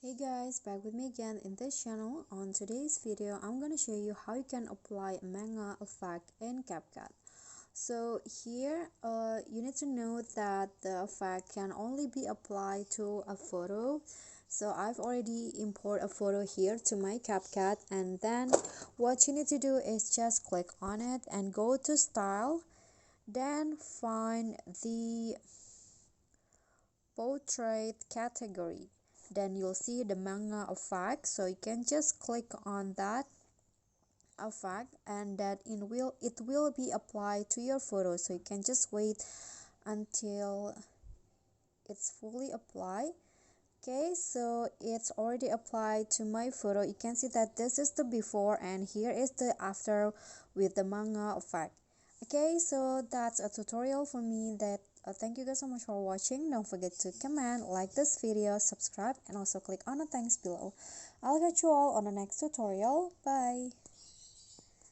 Hey guys, back with me again in this channel. On today's video, I'm gonna show you how you can apply Manga Effect in Capcut. So here, you need to know that the effect can only be applied to a photo. So I've already imported a photo here to my Capcut, and then what you need to do is just click on it and go to Style, then find the portrait category. Then you'll see the manga effect, so you can just click on that effect and it will be applied to your photo. So you can just wait until it's fully applied. Okay, so it's already applied to my photo. You can see that this is the before and here is the after with the manga effect. Okay, so that's a tutorial for me. Thank you guys so much for watching. Don't forget to comment, like this video, subscribe, and also click on the thanks below. I'll catch you all on the next tutorial. Bye.